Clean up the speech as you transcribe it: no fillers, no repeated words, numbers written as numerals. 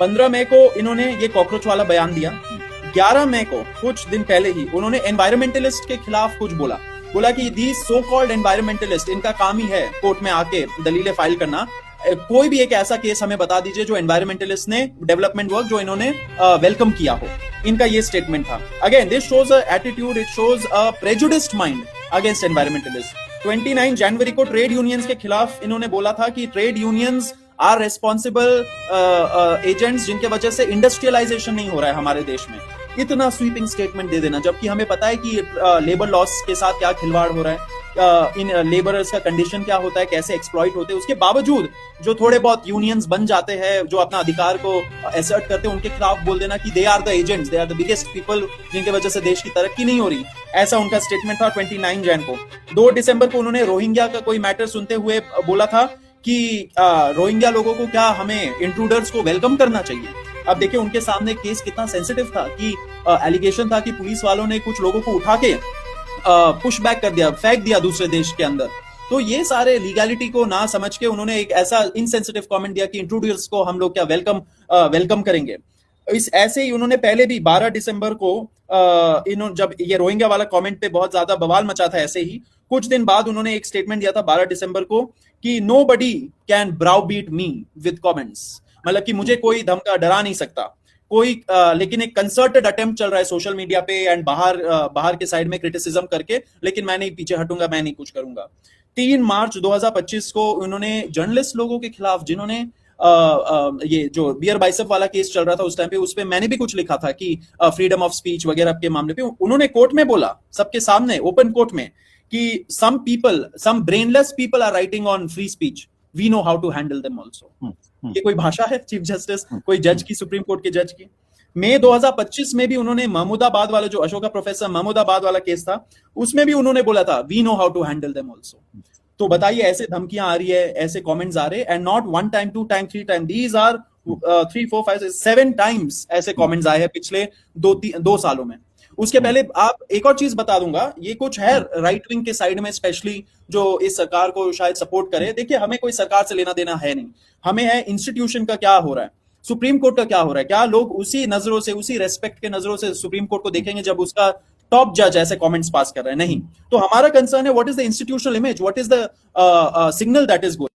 15 मई को इन्होंने ये कॉकरोच वाला बयान दिया। 11 मई को कुछ दिन पहले ही उन्होंने एनवायरमेंटलिस्ट के खिलाफ कुछ बोला कि दी सो कॉल्ड एनवायरमेंटलिस्ट, इनका काम ही है कोर्ट में आके दलीलें फाइल करना। कोई भी एक ऐसा केस हमें बता दीजिए जो एनवायरमेंटलिस्ट ने डेवलपमेंट वर्क जो इन्होंने वेलकम किया हो। इनका ये स्टेटमेंट था। Again this shows a attitude, it shows a prejudiced mind against environmentalist. 29 जनवरी को ट्रेड यूनियंस के खिलाफ इन्होंने बोला था कि trade unions are responsible agents जिनके वजह से इंडस्ट्रियलाइजेशन नहीं हो रहा है हमारे देश में। इतना स्वीपिंग स्टेटमेंट दे देना, जबकि हमें पता है कि लेबर लॉस के साथ क्या खिलवाड़ हो रहा है, इन लेबरर्स का कंडीशन क्या होता है, कैसे एक्सप्लॉइट होते हैं। उसके बावजूद जो थोड़े बहुत यूनियंस बन जाते हैं, जो अपना अधिकार को एसर्ट करते हैं, उनके खिलाफ बोल देना कि they are the agents, they are the biggest people जिनके वजह से देश की तरक्की नहीं हो रही। ऐसा उनका स्टेटमेंट था 29 जैन को। 2 दिसंबर को उन्होंने रोहिंग्या का कोई मैटर सुनते हुए बोला था कि रोहिंग्या लोगों को क्या हमें इंट्रूडर्स को वेलकम करना चाहिए। अब देखिए उनके सामने केस कितना सेंसिटिव था कि एलिगेशन था कि पुलिस वालों ने कुछ लोगों को उठा के पुश बैक कर दिया, फेंक दिया दूसरे देश के अंदर। तो ये सारे लीगैलिटी को ना समझ के उन्होंने एक ऐसा इनसेंसिटिव कमेंट दिया कि इंट्रूडर्स को हम लोग क्या वेलकम करेंगे। इस ऐसे ही उन्होंने पहले भी 12 दिसंबर को इन्होंने जब ये रोहिंग्या वाला कमेंट पे बहुत ज्यादा बवाल मचा था, ऐसे ही कुछ दिन बाद उन्होंने एक स्टेटमेंट दिया था 12 दिसंबर को कि nobody can browbeat me with comments, मतलब कि मुझे कोई धमका डरा नहीं सकता कोई। लेकिन एक कंसर्टेड अटेम्प्ट चल रहा है सोशल मीडिया पे एंड बाहर के साइड में क्रिटिसिज्म करके, लेकिन मैं नहीं पीछे हटूंगा, मैं नहीं कुछ करूंगा। 3 मार्च 2025 को उन्होंने जर्नलिस्ट लोगों के खिलाफ जिन्होंने ये जो बियर बाइसेप वाला केस चल रहा था उस टाइम पे, उस पे मैंने भी कुछ लिखा था कि फ्रीडम ऑफ स्पीच वगैरह के मामले पे उन्होंने कोर्ट में बोला, सबके सामने ओपन कोर्ट में, कि some brainless people are writing on free speech, we know how to handle them also। ये कोई भाषा है चीफ जस्टिस, कोई जज की, सुप्रीम कोर्ट के जज की। मई 2025 में भी उन्होंने महमूदाबाद वाला जो अशोका प्रोफेसर महमूदाबाद वाला केस था, उसमें भी उन्होंने बोला था we know how to handle them also. तो बताइए ऐसे धमकियां आ रही है, ऐसे कमेंट्स आ रहे, and not 1 time 2 time 3 time, these are 3 4 5 7 times ऐसे कमेंट्स आए हैं पिछले 2 सालों में। उसके पहले आप एक और चीज बता दूंगा, ये कुछ है राइट विंग के साइड में स्पेशली जो इस सरकार को शायद सपोर्ट करे। देखिए हमें कोई सरकार से लेना देना है नहीं, हमें है इंस्टीट्यूशन का क्या हो रहा है, सुप्रीम कोर्ट का क्या हो रहा है। क्या लोग उसी नजरों से, उसी रेस्पेक्ट के नजरों से सुप्रीम कोर्ट को देखेंगे जब उसका टॉप जज ऐसे कमेंट्स पास कर रहे हैं? नहीं। तो हमारा कंसर्न है what is the institutional image, what is the signal that is going.